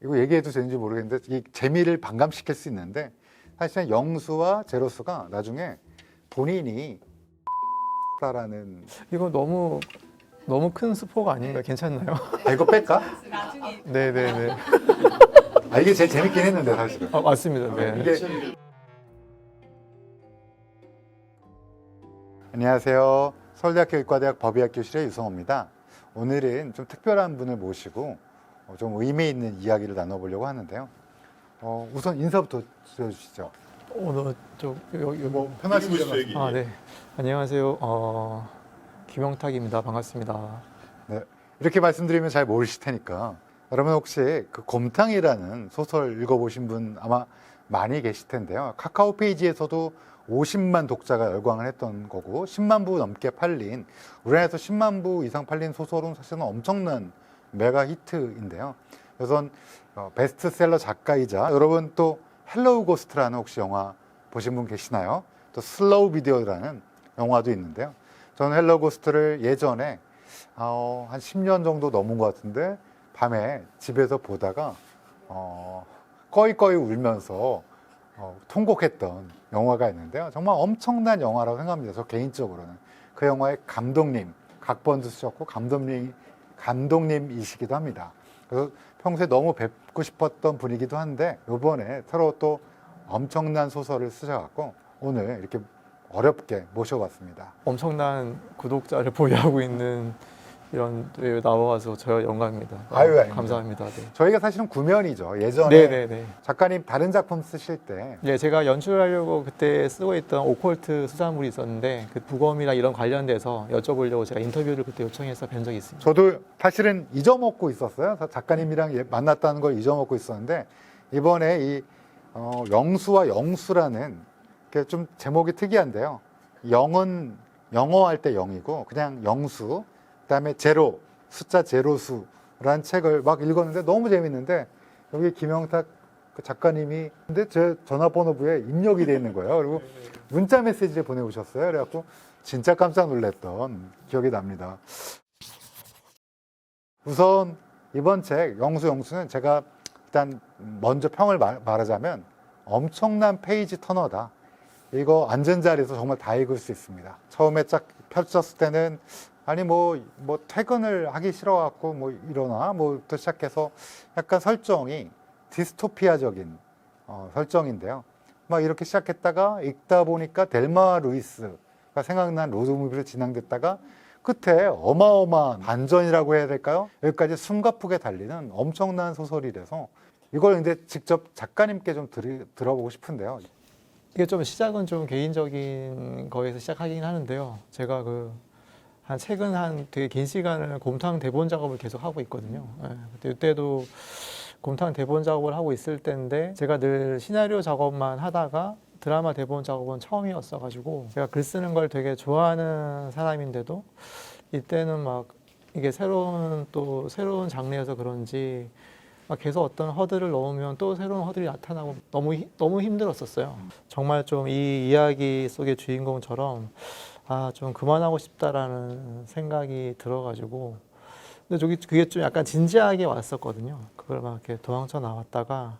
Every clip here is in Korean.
이거 얘기해도 되는지 모르겠는데 이 재미를 반감시킬 수 있는데 사실은 영수와 제로스가 나중에 본인이 라는 이거 너무 큰 스포가 아닌가요? 괜찮나요? 이거 뺄까? 네네네. 이게 제일 재밌긴 했는데 사실은 맞습니다. 네. 이게 안녕하세요. 서울대학교 의과대학 법의학 교실의 유성호입니다. 오늘은 좀 특별한 분을 모시고 좀 의미 있는 이야기를 나눠보려고 하는데요. 우선 인사부터 드려주시죠. 오늘 좀 여기 뭐 편하신 대로. 네. 안녕하세요. 김영탁입니다. 반갑습니다. 네. 이렇게 말씀드리면 잘 모르실 테니까 여러분 혹시 그 곰탕이라는 소설 읽어보신 분 아마 많이 계실 텐데요. 카카오 페이지에서도 50만 독자가 열광을 했던 거고 10만 부 넘게 팔린, 우리나라에서 10만 부 이상 팔린 소설은 사실은 엄청난 메가 히트인데요. 그래서 베스트셀러 작가이자, 여러분 또 헬로우 고스트라는 혹시 영화 보신 분 계시나요? 또 슬로우 비디오라는 영화도 있는데요. 저는 헬로우 고스트를 예전에 한 10년 정도 넘은 것 같은데 밤에 집에서 보다가 꺼이꺼이 울면서 통곡했던 영화가 있는데요. 정말 엄청난 영화라고 생각합니다. 저 개인적으로는. 그 영화의 감독님, 각본도 쓰셨고 감독님이시기도 합니다. 그래서 평소에 너무 뵙고 싶었던 분이기도 한데 이번에 새로 또 엄청난 소설을 쓰셔갖고 오늘 이렇게 어렵게 모셔봤습니다. 엄청난 구독자를 보유하고 있는 이런 데 나와서 저 영광입니다. 아닙니다. 감사합니다. 네. 저희가 사실은 구면이죠. 예전에 네네네. 작가님 다른 작품 쓰실 때 예, 제가 연출하려고 그때 쓰고 있던 오컬트 수사물이 있었는데 그 부검이나 이런 관련돼서 여쭤보려고 제가 인터뷰를 그때 요청해서 뵌 적이 있습니다. 저도 사실은 잊어먹고 있었어요. 작가님이랑 만났다는 걸 잊어먹고 있었는데 이번에 이 영수와 영수라는 게 좀 제목이 특이한데요. 영은 영어 할 때 영이고 그냥 영수, 그다음에 제로, 숫자 제로수라는 책을 막 읽었는데 너무 재밌는데 여기 김영탁 작가님이 근데 제 전화번호부에 입력이 돼 있는 거예요. 그리고 문자 메시지를 보내오셨어요. 그래갖고 진짜 깜짝 놀랐던 기억이 납니다. 우선 이번 책 영수는 제가 일단 먼저 평을 말하자면 엄청난 페이지 터너다. 이거 앉은 자리에서 정말 다 읽을 수 있습니다. 처음에 쫙 펼쳤을 때는 아니 뭐 퇴근을 하기 싫어갖고 뭐 이러나 뭐부터 시작해서 약간 설정이 디스토피아적인 설정인데요. 막 이렇게 시작했다가 읽다 보니까 델마 루이스가 생각난 로드무비로 진행됐다가 끝에 어마어마한 반전이라고 해야 될까요? 여기까지 숨가쁘게 달리는 엄청난 소설이라서 이걸 근데 직접 작가님께 좀 들어보고 싶은데요. 이게 좀 시작은 좀 개인적인 거에서 시작하긴 하는데요. 제가 최근 되게 긴 시간을 곰탕 대본 작업을 계속 하고 있거든요. 네. 이때도 곰탕 대본 작업을 하고 있을 때인데 제가 늘 시나리오 작업만 하다가 드라마 대본 작업은 처음이었어가지고 제가 글 쓰는 걸 되게 좋아하는 사람인데도 이때는 막 이게 새로운 장르여서 그런지 막 계속 어떤 허들을 넣으면 또 새로운 허들이 나타나고 너무 힘들었었어요. 정말 좀 이 이야기 속의 주인공처럼 좀 그만하고 싶다라는 생각이 들어가지고 근데 그게 좀 약간 진지하게 왔었거든요. 그걸 막 이렇게 도망쳐 나왔다가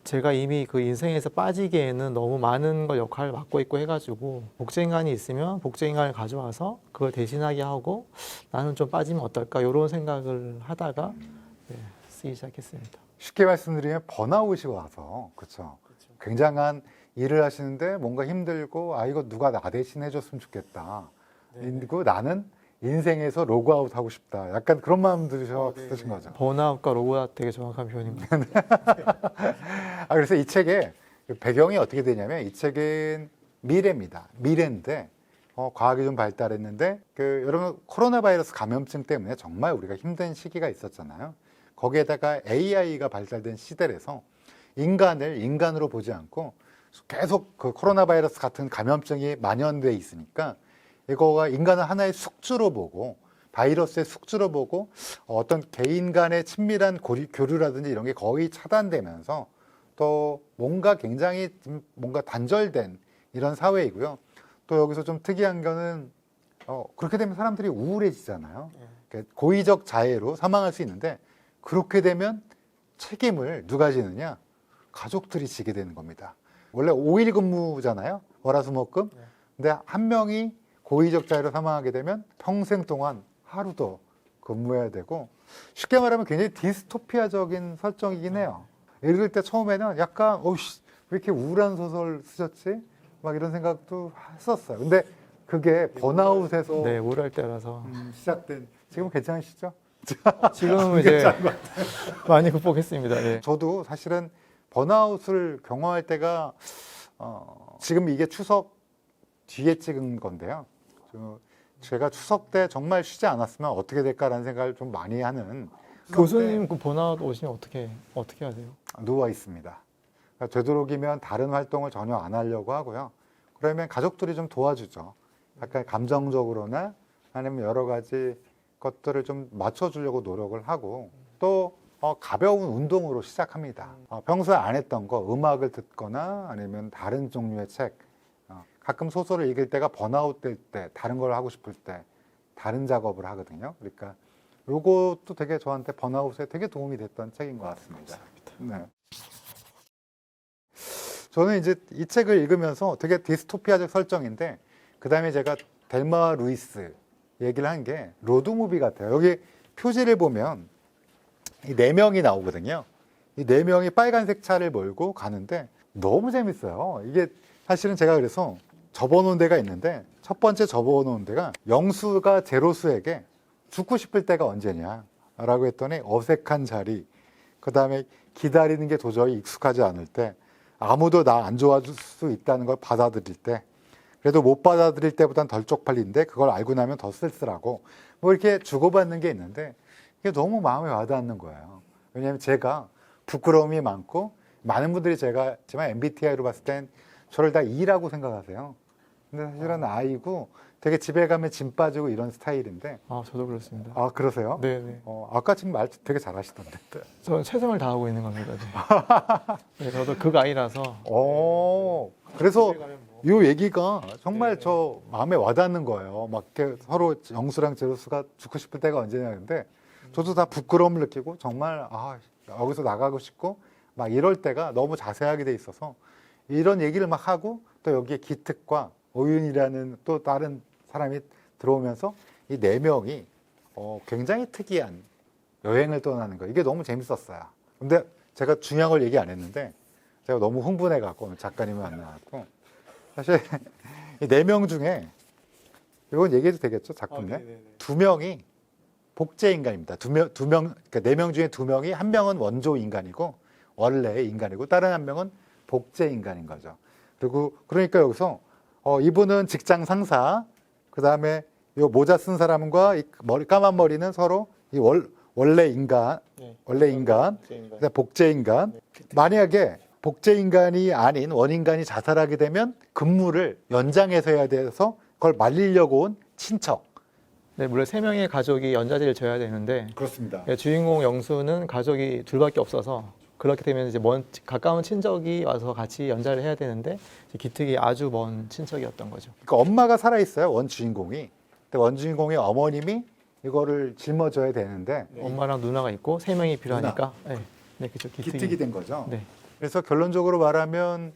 제가 이미 그 인생에서 빠지기에는 너무 많은 걸 역할을 맡고 있고 해가지고 복제인간이 있으면 복제인간을 가져와서 그걸 대신하게 하고 나는 좀 빠지면 어떨까 이런 생각을 하다가 쓰기 시작했습니다. 쉽게 말씀드리면 번아웃이 와서 그렇죠. 굉장한 일을 하시는데 뭔가 힘들고 이거 누가 나 대신 해줬으면 좋겠다. 그리고 나는 인생에서 로그아웃 하고 싶다. 약간 그런 마음 드신 거죠. 번아웃과 로그아웃 되게 정확한 표현입니다. 그래서 이 책의 배경이 어떻게 되냐면 이 책은 미래입니다. 미래인데 과학이 좀 발달했는데 여러분 코로나 바이러스 감염증 때문에 정말 우리가 힘든 시기가 있었잖아요. 거기에다가 AI가 발달된 시대라서 인간을 인간으로 보지 않고 계속 그 코로나 바이러스 같은 감염증이 만연돼 있으니까 이거가 인간을 하나의 숙주로 보고 바이러스의 숙주로 보고 어떤 개인 간의 친밀한 교류라든지 이런 게 거의 차단되면서 또 뭔가 굉장히 뭔가 단절된 이런 사회이고요. 또 여기서 좀 특이한 거는 그렇게 되면 사람들이 우울해지잖아요. 고의적 자해로 사망할 수 있는데 그렇게 되면 책임을 누가 지느냐? 가족들이 지게 되는 겁니다. 원래 5일 근무잖아요. 월화수목금. 네. 근데 한 명이 고의적 자해로 사망하게 되면 평생 동안 하루 더 근무해야 되고, 쉽게 말하면 굉장히 디스토피아적인 설정이긴 해요. 읽을 때 처음에는 약간 어이씨 왜 이렇게 우울한 소설 쓰셨지? 막 이런 생각도 했었어요. 근데 그게 번아웃에서 네, 우울할 때라서 시작된, 지금 괜찮으시죠? 지금은 이제 많이 극복했습니다. 예. 저도 사실은 번아웃을 경험할 때가 지금 이게 추석 뒤에 찍은 건데요. 제가 추석 때 정말 쉬지 않았으면 어떻게 될까라는 생각을 좀 많이 하는. 교수님 그 번아웃 오시면 어떻게 하세요? 누워 있습니다. 그러니까 되도록이면 다른 활동을 전혀 안 하려고 하고요. 그러면 가족들이 좀 도와주죠. 약간 감정적으로나 아니면 여러 가지 것들을 좀 맞춰주려고 노력을 하고, 또 가벼운 운동으로 시작합니다. 평소에 안 했던 거, 음악을 듣거나 아니면 다른 종류의 책, 가끔 소설을 읽을 때가 번아웃 될 때, 다른 걸 하고 싶을 때 다른 작업을 하거든요. 그러니까 요것도 되게 저한테 번아웃에 되게 도움이 됐던 책인 것 같습니다. 네. 저는 이제 이 책을 읽으면서 되게 디스토피아적 설정인데, 그 다음에 제가 델마 루이스 얘기를 한 게 로드무비 같아요. 여기 표지를 보면 이 4명이 나오거든요. 이 4명이 빨간색 차를 몰고 가는데 너무 재밌어요. 이게 사실은 제가 그래서 접어놓은 데가 있는데, 첫 번째 접어놓은 데가 영수가 제로수에게 죽고 싶을 때가 언제냐 라고 했더니 어색한 자리, 그 다음에 기다리는 게 도저히 익숙하지 않을 때, 아무도 나 안 좋아줄 수 있다는 걸 받아들일 때, 그래도 못 받아들일 때보단 덜 쪽팔린데 그걸 알고 나면 더 쓸쓸하고, 뭐 이렇게 주고받는 게 있는데 이게 너무 마음에 와닿는 거예요. 왜냐하면 제가 부끄러움이 많고, 많은 분들이 제가 MBTI로 봤을 땐 저를 다 E라고 생각하세요. 근데 사실은 I고 되게 집에 가면 짐 빠지고 이런 스타일인데. 아, 저도 그렇습니다. 아, 그러세요? 네, 네. 아까 지금 말 되게 잘하시던데. 저는 최선을 다하고 있는 겁니다. 네. 네, 저도 극아이라서. 그래서 뭐. 이 얘기가 정말 네. 저 마음에 와닿는 거예요. 막 이렇게 서로 영수랑 제로스가 죽고 싶을 때가 언제냐. 근데 저도 다 부끄러움을 느끼고 정말 여기서 나가고 싶고 막 이럴 때가 너무 자세하게 돼 있어서, 이런 얘기를 막 하고 또 여기에 기특과 오윤이라는 또 다른 사람이 들어오면서 이 4명이 굉장히 특이한 여행을 떠나는 거, 이게 너무 재밌었어요. 근데 제가 중요한 걸 얘기 안 했는데, 제가 너무 흥분해 갖고 작가님을 만나갖고, 사실 이 4명 중에 이건 얘기해도 되겠죠, 작품에? 2명이 복제 인간입니다. 그러니까 4명 중에 2명이, 한 명은 원조 인간이고 원래의 인간이고, 다른 한 명은 복제 인간인 거죠. 그리고 그러니까 여기서 이분은 직장 상사, 그 다음에 이 모자 쓴 사람과 이 까만 머리는 서로 이 원래 인간, 그다음에 복제 인간. 만약에 복제 인간이 아닌 원인간이 자살하게 되면 근무를 연장해서 해야 돼서 그걸 말리려고 온 친척. 네, 물론 3명의 가족이 연좌제를 져야 되는데, 그렇습니다. 주인공 영수는 가족이 둘밖에 없어서, 그렇게 되면 이제 가까운 친척이 와서 같이 연좌를 해야 되는데, 기특이 아주 먼 친척이었던 거죠. 그러니까 엄마가 살아 있어요, 원 주인공이. 근데 원 주인공의 어머님이 이거를 짊어져야 되는데, 엄마랑 누나가 있고 3명이 필요하니까. 네, 네, 그렇죠. 기특이 된 거죠. 네. 그래서 결론적으로 말하면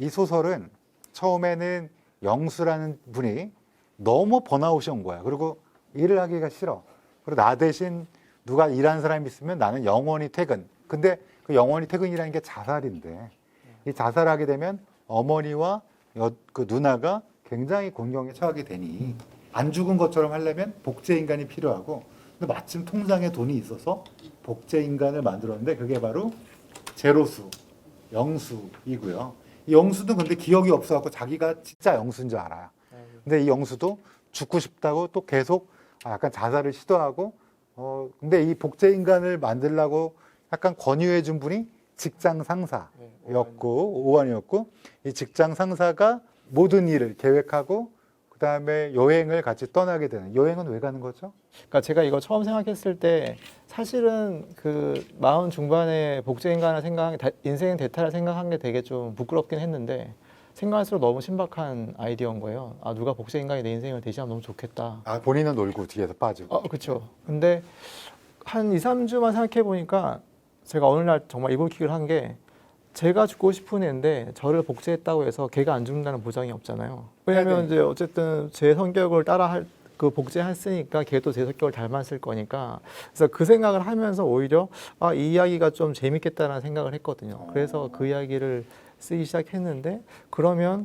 이 소설은 처음에는 영수라는 분이 너무 번아웃이 온 거야. 그리고 일을 하기가 싫어. 그리고 나 대신 누가 일하는 사람이 있으면 나는 영원히 퇴근. 근데 그 영원히 퇴근이라는 게 자살인데, 이 자살하게 되면 어머니와 그 누나가 굉장히 곤경에 처하게 되니, 안 죽은 것처럼 하려면 복제 인간이 필요하고, 근데 마침 통장에 돈이 있어서 복제 인간을 만들었는데, 그게 바로 제로수, 영수이고요. 이 영수도 근데 기억이 없어갖고 자기가 진짜 영수인 줄 알아요. 근데 이 영수도 죽고 싶다고 또 계속 약간 자살을 시도하고, 근데 이 복제 인간을 만들려고 약간 권유해 준 분이 직장 상사였고, 오한이었고, 이 직장 상사가 모든 일을 계획하고, 그 다음에 여행을 같이 떠나게 되는. 여행은 왜 가는 거죠? 그러니까 제가 이거 처음 생각했을 때, 사실은 그 40 중반에 복제 인간을 인생 대타를 생각한 게 되게 좀 부끄럽긴 했는데, 생각할수록 너무 신박한 아이디어인 거예요. 누가 복제 인간이 내 인생을 대신하면 너무 좋겠다. 본인은 놀고 뒤에서 빠지고. 그렇죠. 근데 한 2, 3주만 생각해 보니까 제가 어느 날 정말 이불킥을 한 게 제가 죽고 싶은 애인데 저를 복제했다고 해서 걔가 안 죽는다는 보장이 없잖아요. 왜냐면 이제 어쨌든 제 성격을 따라 그 복제했으니까 걔도 제 성격을 닮았을 거니까. 그래서 그 생각을 하면서 오히려 이 이야기가 좀 재밌겠다라는 생각을 했거든요. 그래서 그 이야기를 쓰기 시작했는데 그러면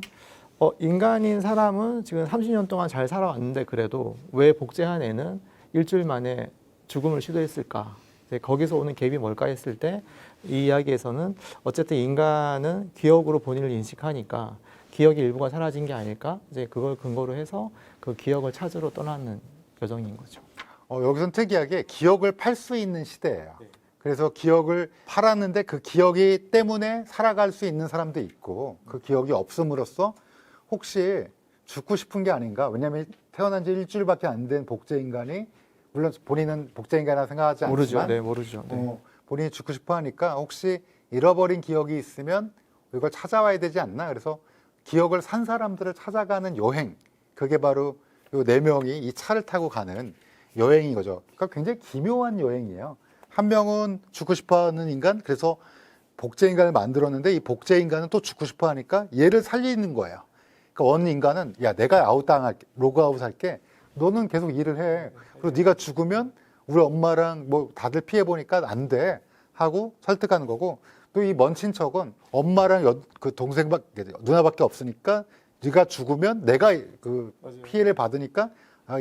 인간인 사람은 지금 30년 동안 잘 살아왔는데 그래도 왜 복제한 애는 일주일 만에 죽음을 시도했을까? 이제 거기서 오는 갭이 뭘까 했을 때 이 이야기에서는 어쨌든 인간은 기억으로 본인을 인식하니까 기억의 일부가 사라진 게 아닐까? 이제 그걸 근거로 해서 그 기억을 찾으러 떠나는 여정인 거죠. 여기서는 특이하게 기억을 팔 수 있는 시대예요. 그래서 기억을 팔았는데 그 기억이 때문에 살아갈 수 있는 사람도 있고 그 기억이 없음으로써 혹시 죽고 싶은 게 아닌가? 왜냐하면 태어난 지 일주일밖에 안 된 복제 인간이 물론 본인은 복제 인간이라 생각하지 않지만 모르죠. 네, 모르죠. 네. 본인이 죽고 싶어 하니까 혹시 잃어버린 기억이 있으면 이걸 찾아와야 되지 않나? 그래서 기억을 산 사람들을 찾아가는 여행, 그게 바로 요 네 명이 이 차를 타고 가는 여행인 거죠. 그러니까 굉장히 기묘한 여행이에요. 한 명은 죽고 싶어하는 인간, 그래서 복제 인간을 만들었는데 이 복제 인간은 또 죽고 싶어하니까 얘를 살리는 거예요. 그러니까 어느 인간은 야 내가 아웃당할게, 로그아웃 할게, 너는 계속 일을 해. 그리고 네가 죽으면 우리 엄마랑 뭐 다들 피해 보니까 안 돼 하고 설득하는 거고, 또 이 먼 친척은 엄마랑 그 동생밖에 누나밖에 없으니까 네가 죽으면 내가 그 피해를 받으니까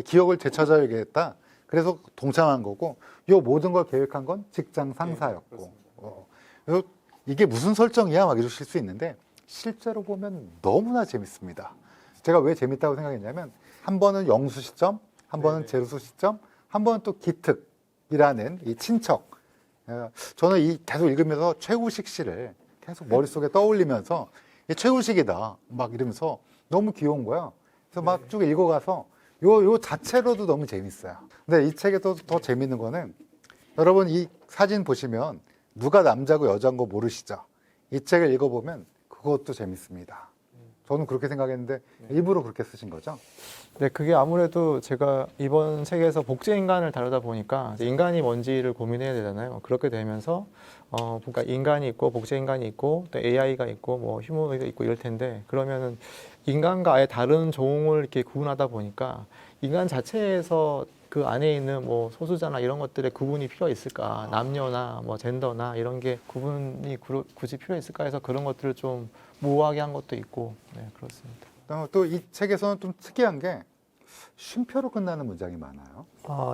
기억을 되찾아야겠다. 그래서 동참한 거고, 이 모든 걸 계획한 건 직장 상사였고. 그래서 이게 무슨 설정이야 막 이러실 수 있는데 실제로 보면 너무나 재밌습니다. 제가 왜 재밌다고 생각했냐면 한 번은 영수 시점, 한 번은 제루스 시점, 한 번은 또 기특이라는 이 친척. 저는 이 계속 읽으면서 최우식 씨를 계속 머릿속에 떠올리면서 최우식이다 막 이러면서 너무 귀여운 거야. 그래서 막 쭉 읽어가서 요 자체로도 너무 재밌어요. 근데 이 책에 더 재밌는 거는 여러분 이 사진 보시면 누가 남자고 여자인 거 모르시죠? 이 책을 읽어보면 그것도 재밌습니다. 저는 그렇게 생각했는데 일부러 그렇게 쓰신 거죠? 네, 그게 아무래도 제가 이번 책에서 복제 인간을 다루다 보니까 인간이 뭔지를 고민해야 되잖아요. 그렇게 되면서 그러니까 인간이 있고 복제 인간이 있고 또 AI가 있고 뭐 휴머노이드가 있고 이럴 텐데, 그러면은 인간과 아예 다른 종을 이렇게 구분하다 보니까 인간 자체에서 그 안에 있는 뭐 소수자나 이런 것들의 구분이 필요가 있을까? 남녀나 뭐 젠더나 이런 게 구분이 굳이 필요 있을까 해서 그런 것들을 좀 모호하게 한 것도 있고, 네, 그렇습니다. 또 이 책에서는 좀 특이한 게 쉼표로 끝나는 문장이 많아요.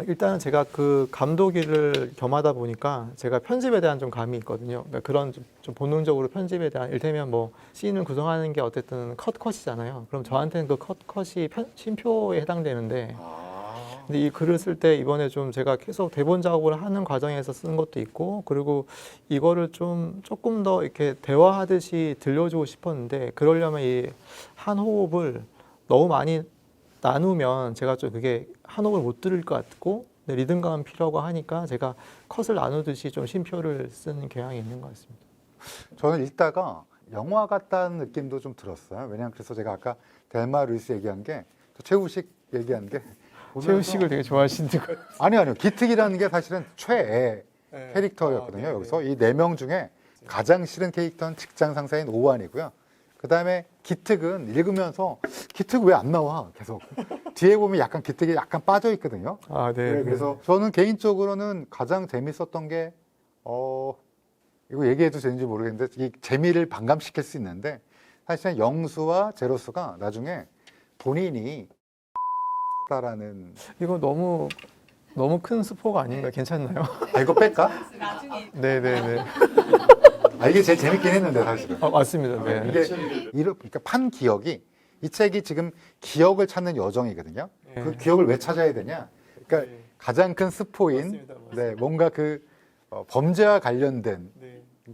일단은 제가 그 감독일을 겸하다 보니까 제가 편집에 대한 좀 감이 있거든요. 그러니까 그런 좀 본능적으로 편집에 대한, 이를테면 뭐 씬을 구성하는 게 어쨌든 컷이잖아요. 그럼 저한테는 그 컷이 쉼표에 해당되는데, 근데 이 글을 쓸 때 이번에 좀 제가 계속 대본 작업을 하는 과정에서 쓴 것도 있고, 그리고 이거를 좀 조금 더 이렇게 대화하듯이 들려주고 싶었는데, 그러려면 이 한 호흡을 너무 많이 나누면 제가 좀 그게 한 호흡을 못 들을 것 같고 리듬감은 필요하고 하니까 제가 컷을 나누듯이 좀 쉼표를 쓰는 경향이 있는 것 같습니다. 저는 읽다가 영화 같다는 느낌도 좀 들었어요. 왜냐하면 그래서 제가 아까 델마 루이스 얘기한 게, 최우식 얘기한 게 최우식을 되게 좋아하시는 것 같아요. 아니요. 기특이라는 게 사실은 최애 캐릭터였거든요. 여기서 이 네 명 중에 가장 싫은 캐릭터는 직장 상사인 오완이고요. 그 다음에 기특은 읽으면서 기특 왜 안 나와? 계속 뒤에 보면 약간 기특이 약간 빠져 있거든요. 네. 그래서 저는 개인적으로는 가장 재밌었던 게 이거 얘기해도 되는지 모르겠는데 이 재미를 반감시킬 수 있는데, 사실은 영수와 제로스가 나중에 본인이 라는 이거 너무 큰 스포가 아닌가요? 괜찮나요? 이거 뺄까? 네네네. 이게 제일 재밌긴 했는데 사실은. 맞습니다. 네. 이게 그러니까 판 기억이, 이 책이 지금 기억을 찾는 여정이거든요. 그 기억을 왜 찾아야 되냐? 그러니까 가장 큰 스포인, 맞습니다. 네, 뭔가 그 범죄와 관련된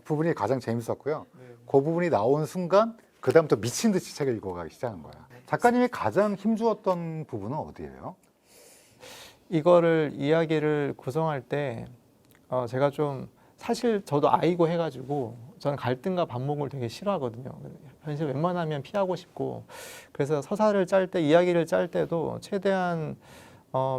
부분이 가장 재밌었고요. 그 부분이 나온 순간 그 다음부터 미친 듯이 책을 읽어가기 시작한 거야. 작가님이 가장 힘주었던 부분은 어디예요? 이거를 이야기를 구성할 때 제가 좀, 사실 저도 아이고 해가지고 저는 갈등과 반목을 되게 싫어하거든요. 현실 웬만하면 피하고 싶고, 그래서 서사를 짤 때, 이야기를 짤 때도 최대한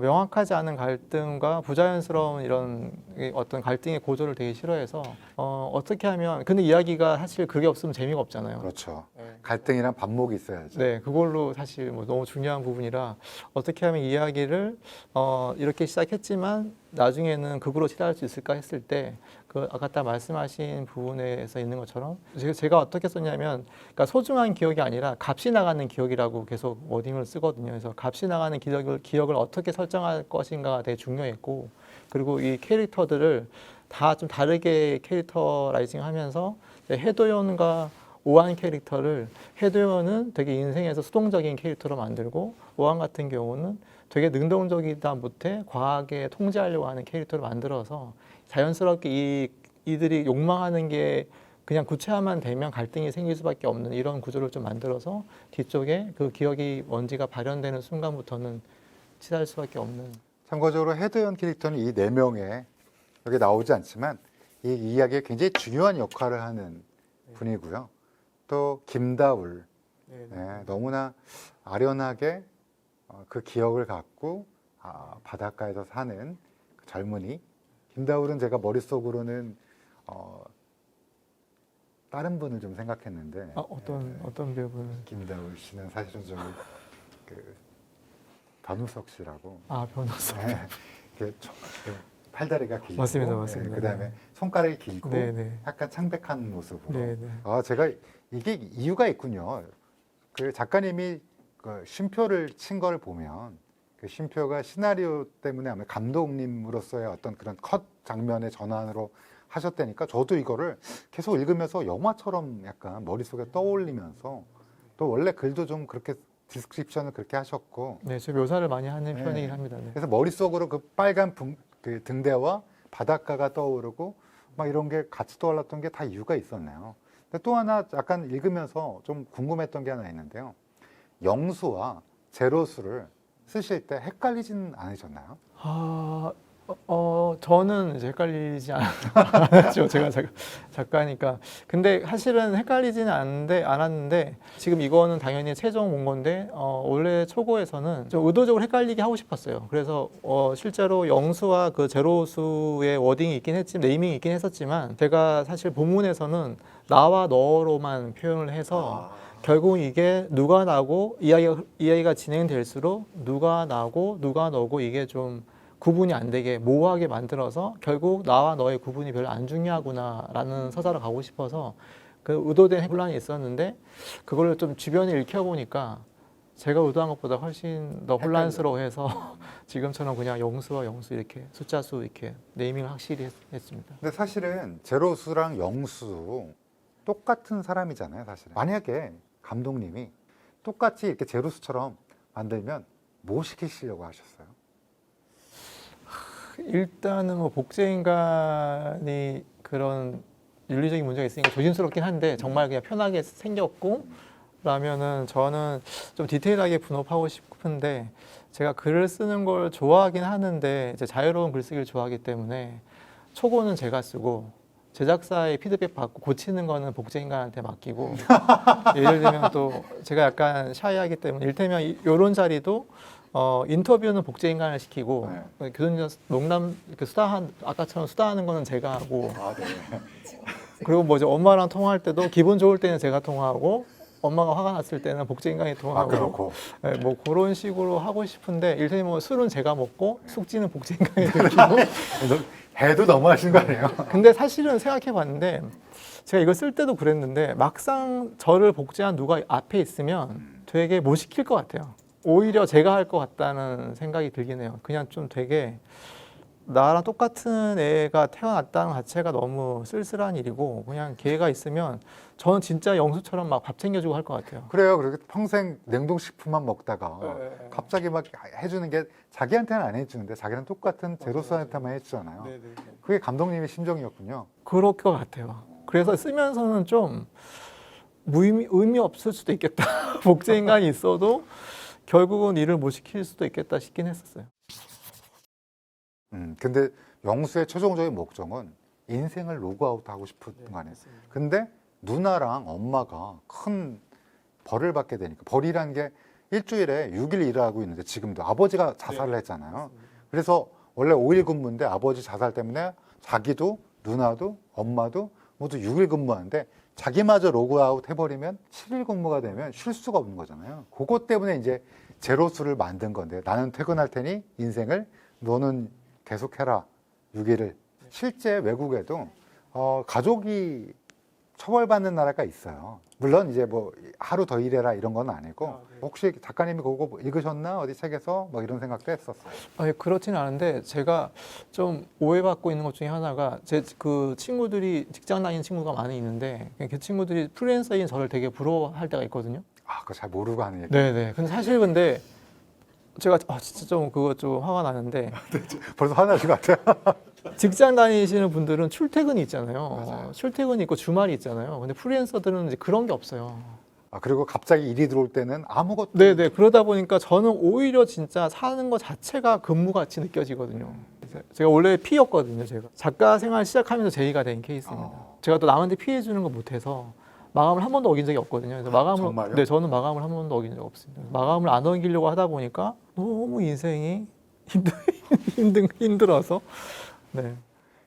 명확하지 않은 갈등과 부자연스러운 이런 어떤 갈등의 고조를 되게 싫어해서 어떻게 하면 근데 이야기가 사실 그게 없으면 재미가 없잖아요. 그렇죠. 네. 갈등이란 반목이 있어야죠. 네, 그걸로 사실 뭐 너무 중요한 부분이라 어떻게 하면 이야기를 이렇게 시작했지만 나중에는 극으로 치달을 수 있을까 했을 때 그 아까 말씀하신 부분에서 있는 것처럼 제가 어떻게 썼냐면 그러니까 소중한 기억이 아니라 값이 나가는 기억이라고 계속 워딩을 쓰거든요. 그래서 값이 나가는 기억을 어떻게 설정할 것인가가 되게 중요했고 그리고 이 캐릭터들을 다 좀 다르게 캐릭터라이징하면서 해도연과 오한 캐릭터를 해도연은 되게 인생에서 수동적인 캐릭터로 만들고 오한 같은 경우는 되게 능동적이다 못해 과하게 통제하려고 하는 캐릭터를 만들어서 자연스럽게 이들이 욕망하는 게 그냥 구체화만 되면 갈등이 생길 수밖에 없는 이런 구조를 좀 만들어서 뒤쪽에 그 기억이 먼지가 발현되는 순간부터는 치달을 수밖에 없는. 참고적으로 헤드연 캐릭터는 이 네 명의 여기 나오지 않지만 이 이야기에 굉장히 중요한 역할을 하는 분이고요. 또 김다울, 네, 너무나 아련하게 그 기억을 갖고 바닷가에서 사는 그 젊은이. 김다울은 제가 머릿속으로는 다른 분을 좀 생각했는데 어떤 배우분? 김다울 씨는 사실은 좀 그 변우석 씨라고. 변호사. 네, 팔다리가 길고 맞습니다, 맞습니다. 그다음에 손가락이 길고 네네. 약간 창백한 모습으로. 네네. 제가 이게 이유가 있군요. 그 작가님이 그 쉼표를 친 걸 보면 그 쉼표가 시나리오 때문에 아마 감독님으로서의 어떤 그런 컷 장면의 전환으로 하셨다니까 저도 이거를 계속 읽으면서 영화처럼 약간 머릿속에 떠올리면서 또 원래 글도 좀 그렇게 디스크립션을 그렇게 하셨고 네, 저 묘사를 많이 하는 네. 편이긴 합니다. 네. 그래서 머릿속으로 그 빨간 그 등대와 바닷가가 떠오르고 막 이런 게 같이 떠올랐던 게 다 이유가 있었네요. 근데 또 하나 약간 읽으면서 좀 궁금했던 게 하나 있는데요. 영수와 제로수를 쓰실 때 헷갈리진 않으셨나요? 저는 이제 헷갈리지 않았죠. 제가 작가니까. 근데 사실은 헷갈리지는 않았는데 지금 이거는 당연히 최종 본 건데 원래 초고에서는 좀 의도적으로 헷갈리게 하고 싶었어요. 그래서 실제로 영수와 그 제로수의 워딩이 있긴 했지만 네이밍이 있긴 했었지만 제가 사실 본문에서는 나와 너로만 표현을 해서 결국 이게 누가 나고 이야기가 진행될수록 누가 나고 누가 너고 이게 좀 구분이 안 되게 모호하게 만들어서 결국 나와 너의 구분이 별로 안 중요하구나라는 서사로 가고 싶어서 그 의도된 혼란이 있었는데 그걸 좀 주변에 읽혀보니까 제가 의도한 것보다 훨씬 더 혼란스러워해서 지금처럼 그냥 영수와 영수 이렇게 숫자 수 이렇게 네이밍을 확실히 했습니다. 근데 사실은 제로수랑 영수 똑같은 사람이잖아요, 사실. 만약에 감독님이 똑같이 이렇게 제로수처럼 만들면 뭐 시키시려고 하셨어요? 일단은 뭐 복제인간이 그런 윤리적인 문제가 있으니까 조심스럽긴 한데 정말 그냥 편하게 생겼고 라면은 저는 좀 디테일하게 분업하고 싶은데 제가 글을 쓰는 걸 좋아하긴 하는데 이제 자유로운 글쓰기를 좋아하기 때문에 초고는 제가 쓰고 제작사의 피드백 받고 고치는 거는 복제인간한테 맡기고 예를 들면 또 제가 약간 샤이하기 때문에 이를테면 이런 자리도 인터뷰는 복제인간을 시키고 교수님 농담 아까처럼 수다하는 거는 제가 하고 그리고 뭐 이제 엄마랑 통화할 때도 기분 좋을 때는 제가 통화하고 엄마가 화가 났을 때는 복제인간이 통화하고 네, 뭐 그런 식으로 하고 싶은데 이를테면 뭐 술은 제가 먹고 숙지는 복제인간이 들키고 해도 너무 하신 거 아니에요? 근데 사실은 생각해 봤는데 제가 이걸 쓸 때도 그랬는데 막상 저를 복제한 누가 앞에 있으면 되게 못 시킬 것 같아요. 오히려 제가 할 것 같다는 생각이 들긴 해요. 그냥 좀 되게 나랑 똑같은 애가 태어났다는 자체가 너무 쓸쓸한 일이고 그냥 걔가 있으면 저는 진짜 영수처럼 막 밥 챙겨주고 할 것 같아요. 그래요. 그렇게 평생 냉동식품만 먹다가 갑자기 막 해주는 게 자기한테는 안 해주는데 자기는 똑같은 제로수한테만 해주잖아요. 그게 감독님의 심정이었군요. 그럴 것 같아요. 그래서 쓰면서는 좀 의미 없을 수도 있겠다. 복제인간이 있어도 결국은 일을 못 시킬 수도 있겠다 싶긴 했었어요. 근데 영수의 최종적인 목적은 인생을 로그아웃하고 싶은 거 아니에요. 근데 누나랑 엄마가 큰 벌을 받게 되니까 벌이라는 게 일주일에 6일 일하고 있는데 지금도 아버지가 자살을 했잖아요. 그래서 원래 5일 근무인데 아버지 자살 때문에 자기도 누나도 엄마도 모두 6일 근무하는데 자기마저 로그아웃 해버리면 7일 근무가 되면 쉴 수가 없는 거잖아요. 그것 때문에 이제 제로수를 만든 건데 나는 퇴근할 테니 인생을 너는 계속해라 6일을. 실제 외국에도 가족이 처벌받는 나라가 있어요. 물론 이제 뭐 하루 더 일해라 이런 건 아니고 혹시 작가님이 그거 읽으셨나 어디 책에서 뭐 이런 생각도 했었어요. 아니, 그렇지는 않은데 제가 좀 오해받고 있는 것 중에 하나가 제 그 친구들이 직장 다니는 친구가 많이 있는데 그 친구들이 프리랜서인 저를 되게 부러워할 때가 있거든요. 아, 그거 잘 모르고 하는 얘기. 네네. 근데 사실 근데 제가 진짜 좀 그거 좀 화가 나는데 벌써 화나신 것 같아요. 직장 다니시는 분들은 출퇴근이 있잖아요. 맞아요. 출퇴근이 있고 주말이 있잖아요. 근데 프리랜서들은 이제 그런 게 없어요. 아, 그리고 갑자기 일이 들어올 때는 아무것도 네네. 그러다 보니까 저는 오히려 진짜 사는 것 자체가 근무같이 느껴지거든요. 제가 원래 P였거든요. 제가 작가 생활 시작하면서 J가 된 케이스입니다. 제가 또 남한테 피해 주는 거 못해서 마감을 한 번도 어긴 적이 없거든요. 그래서 마감을 정말요? 네, 저는 마감을 한 번도 어긴 적 없습니다. 마감을 안 어기려고 하다 보니까 너무 인생이 힘들어서 네.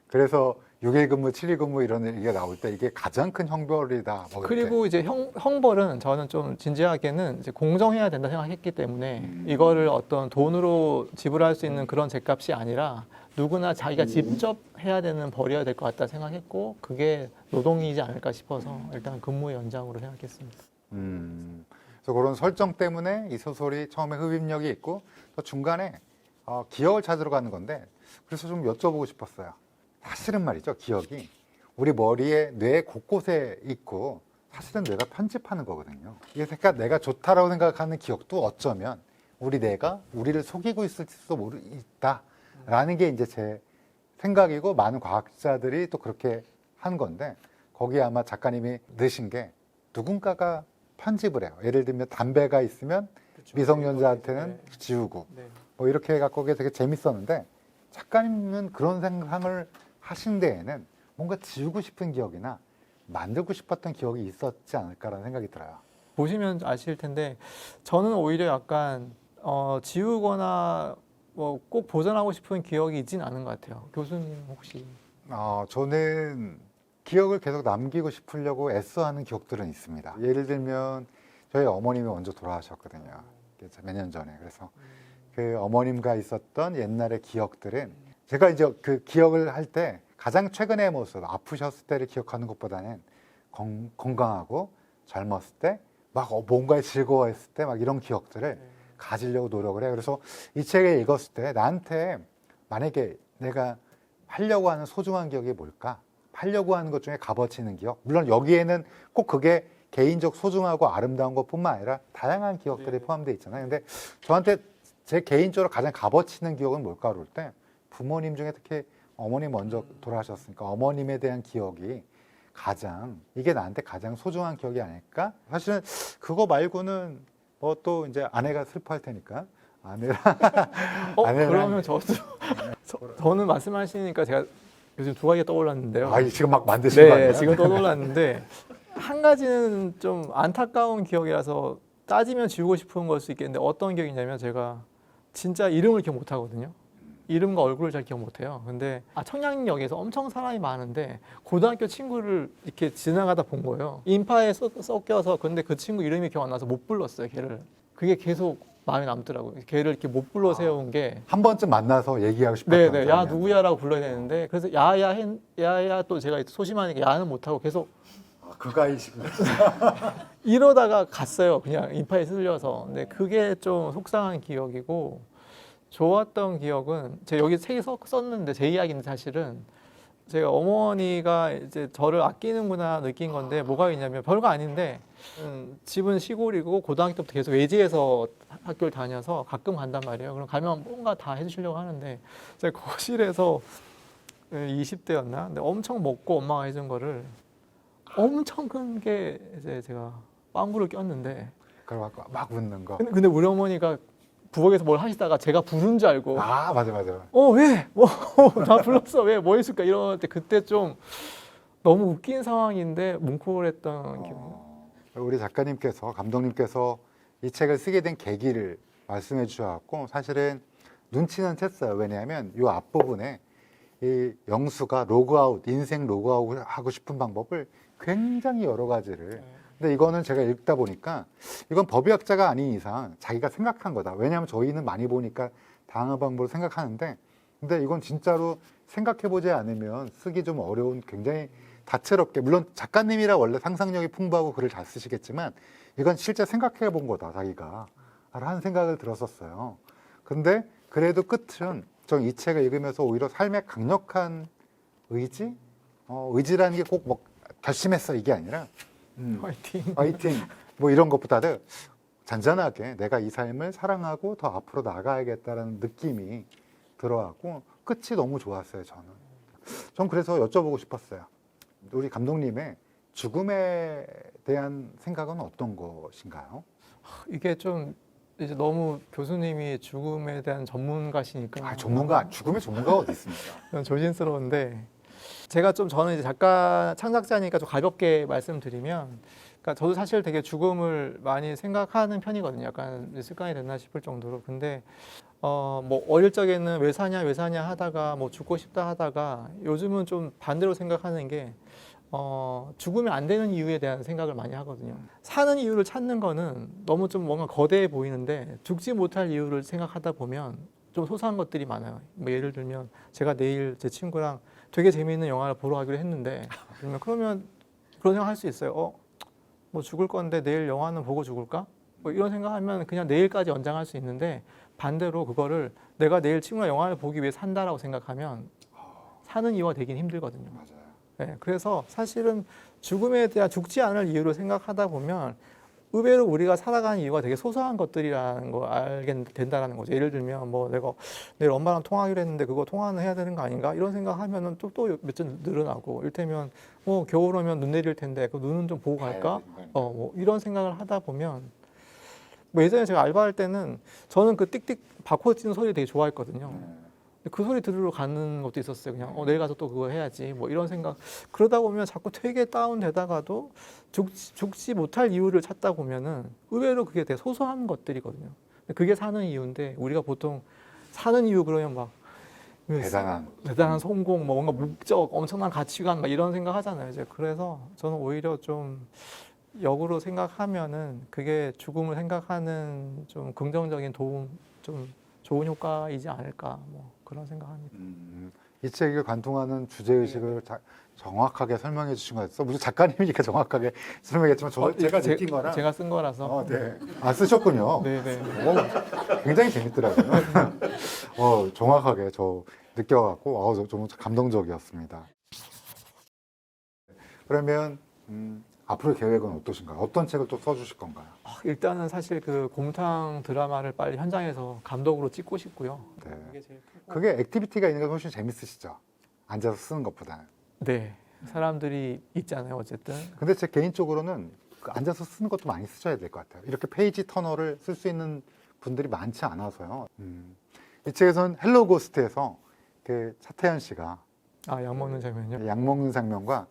그래서 6일 근무, 7일 근무 이런 얘기가 나올 때 이게 가장 큰 형벌이다. 뭐 그리고 이제 형벌은 저는 좀 진지하게는 이제 공정해야 된다 생각했기 때문에 이거를 어떤 돈으로 지불할 수 있는 그런 죗값이 아니라 누구나 자기가 직접 해야 되는 벌여야 될 것 같다 생각했고 그게 노동이지 않을까 싶어서 일단 근무 연장으로 생각했습니다. 그래서 그런 설정 때문에 이 소설이 처음에 흡입력이 있고 또 중간에 기억을 찾으러 가는 건데 그래서 좀 여쭤보고 싶었어요. 사실은 말이죠, 기억이 우리 머리에 뇌 곳곳에 있고 사실은 뇌가 편집하는 거거든요. 이게 그러니까 내가 좋다라고 생각하는 기억도 어쩌면 우리 뇌가 우리를 속이고 있을 수도 있다라는 게 이제 제 생각이고 많은 과학자들이 또 그렇게 한 건데 거기에 아마 작가님이 넣으신 게 누군가가 편집을 해요. 예를 들면 담배가 있으면 미성년자한테는 지우고 뭐 이렇게 해갖고 그게 되게 재밌었는데 작가님은 그런 생각을 하신 데에는 뭔가 지우고 싶은 기억이나 만들고 싶었던 기억이 있었지 않을까라는 생각이 들어요. 보시면 아실 텐데 저는 오히려 약간 지우거나 뭐 꼭 보존하고 싶은 기억이 있진 않은 것 같아요. 교수님 혹시? 저는 기억을 계속 남기고 싶으려고 애써하는 기억들은 있습니다. 예를 들면 저희 어머님이 먼저 돌아가셨거든요. 몇 년 전에. 그래서 그 어머님과 있었던 옛날의 기억들은 제가 이제 그 기억을 할 때 가장 최근의 모습, 아프셨을 때를 기억하는 것보다는 건강하고 젊었을 때 막 뭔가에 즐거워했을 때 막 이런 기억들을 가지려고 노력을 해요. 그래서 이 책을 읽었을 때 나한테 만약에 내가 하려고 하는 소중한 기억이 뭘까? 하려고 하는 것 중에 값어치 있는 기억. 물론 여기에는 꼭 그게 개인적 소중하고 아름다운 것뿐만 아니라 다양한 기억들이 포함되어 있잖아요. 근데 저한테 제 개인적으로 가장 값어치 있는 기억은 뭘까 그럴 때 부모님 중에 특히 어머님 먼저 돌아가셨으니까 어머님에 대한 기억이 이게 나한테 가장 소중한 기억이 아닐까? 사실은 그거 말고는 뭐 또 이제 아내가 슬퍼할 테니까 그러면 저는 말씀하시니까 제가 요즘 두 가지가 떠올랐는데요. 지금 막 만드신 거 아니에요? 네, 지금 떠올랐는데 한 가지는 좀 안타까운 기억이라서 따지면 지우고 싶은 걸 수 있겠는데 어떤 기억이냐면 제가 진짜 이름을 기억 못 하거든요. 이름과 얼굴을 잘 기억 못 해요. 근데 청량역에서 엄청 사람이 많은데 고등학교 친구를 이렇게 지나가다 본 거예요. 인파에 섞여서. 근데 그 친구 이름이 기억 안 나서 못 불렀어요, 걔를. 그게 계속 마음에 남더라고요. 걔를 이렇게 못 불러 세운 게. 한 번쯤 만나서 얘기하고 싶었던 네네. 야 누구야라고 불러야 되는데 그래서 야야 또 제가 소심하니까 야는 못 하고 계속 그가이시구나. 이러다가 갔어요. 그냥 인파에 쓸려서. 근데 그게 좀 속상한 기억이고 좋았던 기억은 제가 여기 책에 썼는데 제 이야기는 사실은 제가 어머니가 이제 저를 아끼는구나 느낀 건데 뭐가 있냐면 별거 아닌데 집은 시골이고 고등학교 때부터 계속 외지에서 학교를 다녀서 가끔 간단 말이에요. 그럼 가면 뭔가 다 해주시려고 하는데 제가 거실에서 20대였나? 근데 엄청 먹고 엄마가 해준 거를 엄청 큰 게 이제 제가 빵구를 꼈는데 그걸 막 웃는 거. 근데 우리 어머니가 부엌에서 뭘 하시다가 제가 부른 줄 알고 맞아. 왜? 나 불렀어. 왜? 뭐 했을까? 이럴 때 그때 좀 너무 웃긴 상황인데 뭉클했던 기억이. 우리 작가님께서 감독님께서 이 책을 쓰게 된 계기를 말씀해 주셔갖고 사실은 눈치는 챘어요. 왜냐하면 이 앞부분에 이 영수가 로그아웃, 인생 로그아웃 하고 싶은 방법을 굉장히 여러 가지를. 근데 이거는 제가 읽다 보니까 이건 법의학자가 아닌 이상 자기가 생각한 거다. 왜냐하면 저희는 많이 보니까 다양한 방법을 생각하는데, 근데 이건 진짜로 생각해보지 않으면 쓰기 좀 어려운 굉장히 다채롭게, 물론 작가님이라 원래 상상력이 풍부하고 글을 잘 쓰시겠지만 이건 실제 생각해 본 거다 자기가 라는 생각을 들었었어요. 근데 그래도 끝은 전 이 책을 읽으면서 오히려 삶의 강력한 의지? 의지라는 게 꼭 뭐 결심했어 이게 아니라 화이팅. 화이팅 뭐 이런 것보다는 잔잔하게 내가 이 삶을 사랑하고 더 앞으로 나가야겠다라는 느낌이 들어왔고 끝이 너무 좋았어요. 전 그래서 여쭤보고 싶었어요. 우리 감독님의 죽음에 대한 생각은 어떤 것인가요? 이게 좀 이제 너무 교수님이 죽음에 대한 전문가시니까 전문가, 죽음의 전문가가 어디 있습니까? 좀 조심스러운데 제가 좀 저는 이제 작가 창작자니까 좀 가볍게 말씀드리면, 그러니까 저도 사실 되게 죽음을 많이 생각하는 편이거든요. 약간 습관이 됐나 싶을 정도로. 근데 뭐 어릴 적에는 왜 사냐 하다가 뭐 죽고 싶다 하다가 요즘은 좀 반대로 생각하는 게 죽으면 안 되는 이유에 대한 생각을 많이 하거든요. 사는 이유를 찾는 거는 너무 좀 뭔가 거대해 보이는데 죽지 못할 이유를 생각하다 보면 좀 소소한 것들이 많아요. 뭐 예를 들면 제가 내일 제 친구랑 되게 재미있는 영화를 보러 가기로 했는데 그러면 그런 생각 할 수 있어요. 뭐 죽을 건데 내일 영화는 보고 죽을까? 뭐 이런 생각하면 그냥 내일까지 연장할 수 있는데, 반대로 그거를 내가 내일 친구랑 영화를 보기 위해 산다라고 생각하면 사는 이유가 되긴 힘들거든요. 맞아요. 네, 그래서 사실은 죽음에 대한 죽지 않을 이유를 생각하다 보면 의외로 우리가 살아가는 이유가 되게 소소한 것들이라는 걸 알게 된다는 거죠. 예를 들면 뭐 내가 내일 엄마랑 통화하기로 했는데 그거 통화는 해야 되는 거 아닌가? 이런 생각하면은 또 몇 점 늘어나고, 이를테면 뭐 겨울 오면 눈 내릴 텐데 그 눈은 좀 보고 갈까? 뭐 이런 생각을 하다 보면, 뭐 예전에 제가 알바할 때는 저는 그 띡띡 바코드 찍는 소리 되게 좋아했거든요. 근데 그 소리 들으러 가는 것도 있었어요. 그냥 내일 가서 또 그거 해야지 뭐 이런 생각. 그러다 보면 자꾸 되게 다운되다가도 죽지 못할 이유를 찾다 보면은 의외로 그게 되게 소소한 것들이거든요. 근데 그게 사는 이유인데, 우리가 보통 사는 이유 그러면 막 대단한 성공, 뭐 뭔가 목적, 엄청난 가치관 막 이런 생각 하잖아요. 이제 그래서 저는 오히려 좀 역으로 생각하면은 그게 죽음을 생각하는 좀 긍정적인 도움, 좀 좋은 효과이지 않을까, 뭐 그런 생각합니다. 이 책에 관통하는 주제의식을 정확하게 설명해 주신 것 같아서, 물론 작가님이니까 정확하게 설명했지만 제가 느낀 거랑 제가 쓴 거라서. 네. 쓰셨군요. 네네. 굉장히 재밌더라고요. 정확하게 저 느껴갖고 좀 감동적이었습니다. 그러면 앞으로 계획은 어떠신가요? 어떤 책을 또 써주실 건가요? 일단은 사실 그 곰탕 드라마를 빨리 현장에서 감독으로 찍고 싶고요. 네. 그게 제일 크고. 그게 액티비티가 있는 게 훨씬 재밌으시죠? 앉아서 쓰는 것보다는. 네. 사람들이 있잖아요, 어쨌든. 근데 제 개인적으로는 그 앉아서 쓰는 것도 많이 쓰셔야 될 것 같아요. 이렇게 페이지 터널을 쓸 수 있는 분들이 많지 않아서요. 이 책에서는 헬로 고스트에서 그 차태현 씨가 약 먹는 장면요? 약 먹는 장면과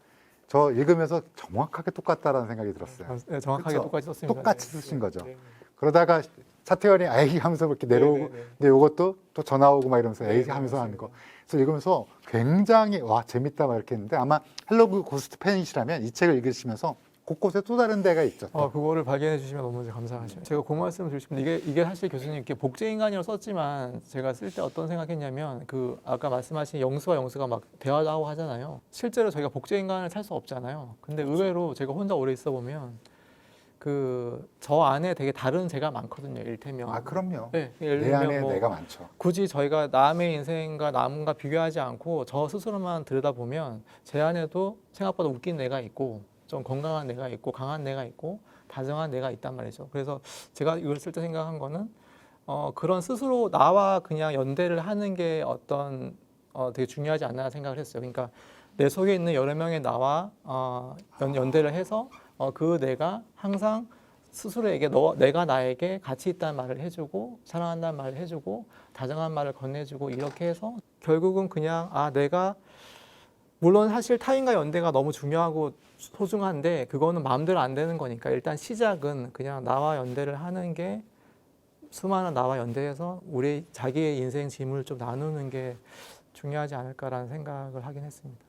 저 읽으면서 정확하게 똑같다라는 생각이 들었어요. 네, 정확하게 그쵸? 똑같이 썼습니다. 똑같이 네. 쓰신 거죠. 네. 그러다가 차태현이 에이 하면서 이렇게 내려오고, 네. 근데 이것도 또 전화 오고 막 이러면서 에이 네, 하면서 하는 맞습니다. 거. 그래서 읽으면서 굉장히 재밌다 막 이렇게 했는데, 아마 헬로 고스트 팬이시라면 이 책을 읽으시면서 곳곳에 또 다른 데가 있죠. 그거를 발견해 주시면 너무 감사하죠. 제가 그 말씀을 드리고 싶은데, 이게 사실 교수님 이렇게 복제인간이라고 썼지만 제가 쓸 때 어떤 생각했냐면, 그 아까 말씀하신 영수가 막 대화도 하고 하잖아요. 실제로 저희가 복제인간을 살 수 없잖아요. 근데 의외로 제가 혼자 오래 있어 보면 그 저 안에 되게 다른 제가 많거든요. 이를테면. 그럼요. 네, 예를 내 들면 안에 뭐 내가 많죠. 굳이 저희가 남의 인생과 남과 비교하지 않고 저 스스로만 들여다보면 제 안에도 생각보다 웃긴 내가 있고, 좀 건강한 내가 있고, 강한 내가 있고, 다정한 내가 있단 말이죠. 그래서 제가 이걸 쓸 때 생각한 거는 그런 스스로 나와 그냥 연대를 하는 게 되게 중요하지 않나 생각을 했어요. 그러니까 내 속에 있는 여러 명의 나와 연대를 해서 그 내가 항상 스스로에게 내가 나에게 가치 있다는 말을 해주고, 사랑한다는 말을 해주고, 다정한 말을 건네주고, 이렇게 해서 결국은 그냥 내가 물론 사실 타인과 연대가 너무 중요하고 소중한데 그거는 마음대로 안 되는 거니까 일단 시작은 그냥 나와 연대를 하는 게 수많은 나와 연대해서 우리 자기의 인생 짐을 좀 나누는 게 중요하지 않을까라는 생각을 하긴 했습니다.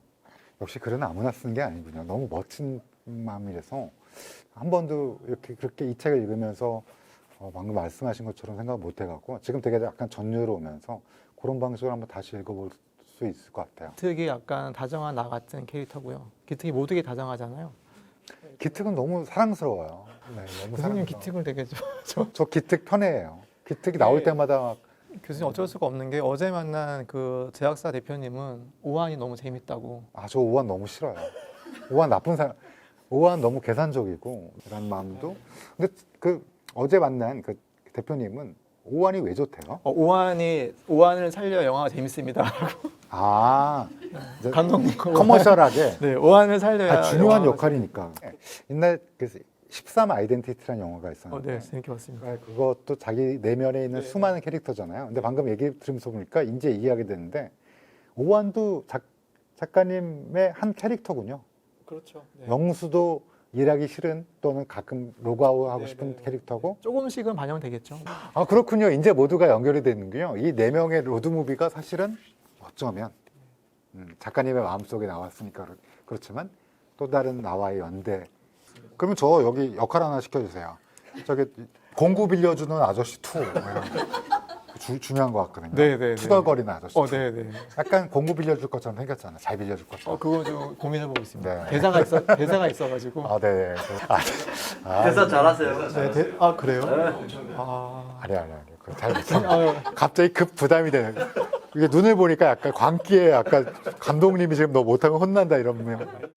역시 글은 아무나 쓰는 게 아니군요. 너무 멋진 마음이라서 한 번도 이렇게 그렇게 이 책을 읽으면서 방금 말씀하신 것처럼 생각 못 해갖고 지금 되게 약간 전율오면서 그런 방식으로 한번 다시 읽어볼 수 있을 것 같아요. 기특이 약간 다정한 나 같은 캐릭터고요. 기특이 모두게 다정하잖아요. 기특은 너무 사랑스러워요. 네, 너무 교수님 사랑스러워. 기특을 되게 좋아. 저 기특 편해해요. 기특이 나올 때마다 막 교수님 어쩔 수가 없는 게 어제 만난 그 제약사 대표님은 오한이 너무 재밌다고. 저 오한 너무 싫어요. 오한 나쁜 사람. 오한 너무 계산적이고 이런 마음도. 근데 그 어제 만난 그 대표님은 오한이 왜 좋대요? 오한을 살려 영화가 재밌습니다. 이제 감독님 커머셜하게 네, 오한을 살려야 중요한 영화가 역할이니까. 옛날 그 13 아이덴티티라는 영화가 있었는데 네, 재밌게 봤습니다. 그것도 자기 내면에 있는 네. 수많은 캐릭터잖아요. 근데 방금 얘기 들으면서 보니까 이제 이해하게 되는데 오한도 작가님의 한 캐릭터군요. 그렇죠. 네. 영수도 일하기 싫은 또는 가끔 로그아웃하고 네, 싶은 네. 캐릭터고. 조금씩은 반영되겠죠. 그렇군요. 이제 모두가 연결이 되는군요. 이 네 명의 로드무비가 사실은 어쩌면 작가님의 마음속에 나왔으니까 그렇지만 또 다른 나와의 연대. 그러면 저 여기 역할 하나 시켜주세요. 저기 공구 빌려주는 아저씨 2 중요한 것 같거든요. 네. 투덜거리는 아저씨. 네. 약간 공구 빌려줄 것처럼 생겼잖아. 잘 빌려줄 것처럼. 그거 좀 고민해보고 있습니다. 네. 대사가 있어가지고. 네. 대사 잘하세요. 네, 그래요? 아니. 그거 잘 못해. 갑자기 급 부담이 되는. 이게 눈을 보니까 약간 광기에 약간 감독님이 지금 너 못하면 혼난다 이러면.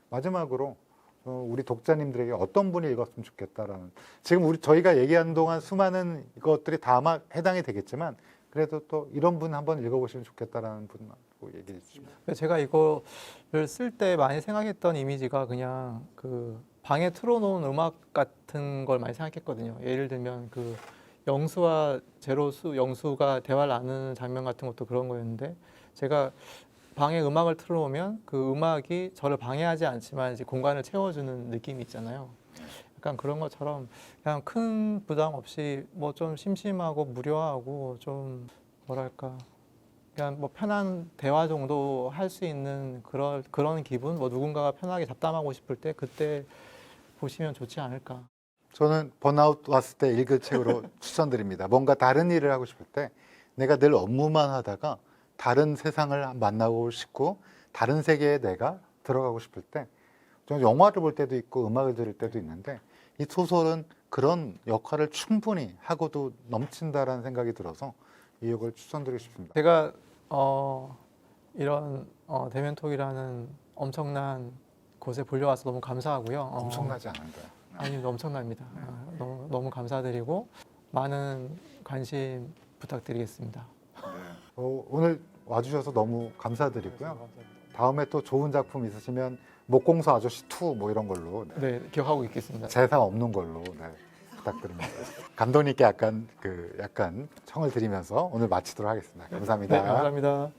마지막으로 우리 독자님들에게 어떤 분이 읽었으면 좋겠다라는, 지금 저희가 얘기한 동안 수많은 것들이 다 아마 해당이 되겠지만 그래도 또 이런 분 한번 읽어보시면 좋겠다라는 분 얘기해 주시면. 제가 이거를 쓸 때 많이 생각했던 이미지가 그냥 그 방에 틀어놓은 음악 같은 걸 많이 생각했거든요. 예를 들면 그 영수와 영수가 대화를 나누는 장면 같은 것도 그런 거였는데, 제가 방에 음악을 틀어놓으면 그 음악이 저를 방해하지 않지만 이제 공간을 채워주는 느낌이 있잖아요. 약간 그런 것처럼 그냥 큰 부담 없이 뭐 좀 심심하고 무료하고 좀 뭐랄까 그냥 뭐 편한 대화 정도 할 수 있는 그런 기분, 뭐 누군가가 편하게 잡담하고 싶을 때 그때 보시면 좋지 않을까. 저는 번아웃 왔을 때 읽을 책으로 추천드립니다. 뭔가 다른 일을 하고 싶을 때, 내가 늘 업무만 하다가 다른 세상을 만나고 싶고 다른 세계에 내가 들어가고 싶을 때, 저는 영화를 볼 때도 있고 음악을 들을 때도 있는데 이 소설은 그런 역할을 충분히 하고도 넘친다라는 생각이 들어서 이 역을 추천드리고 싶습니다. 제가 이런 대면톡이라는 엄청난 곳에 불려와서 너무 감사하고요. 엄청나지 않은가요? 아니, 엄청납니다. 너무 감사드리고 많은 관심 부탁드리겠습니다. 오늘 와주셔서 너무 감사드리고요. 다음에 또 좋은 작품 있으시면 목공소 아저씨 2 뭐 이런 걸로, 네, 기억하고 있겠습니다. 재산 없는 걸로 부탁드립니다. 감독님께 약간 청을 드리면서 오늘 마치도록 하겠습니다. 감사합니다. 네, 감사합니다.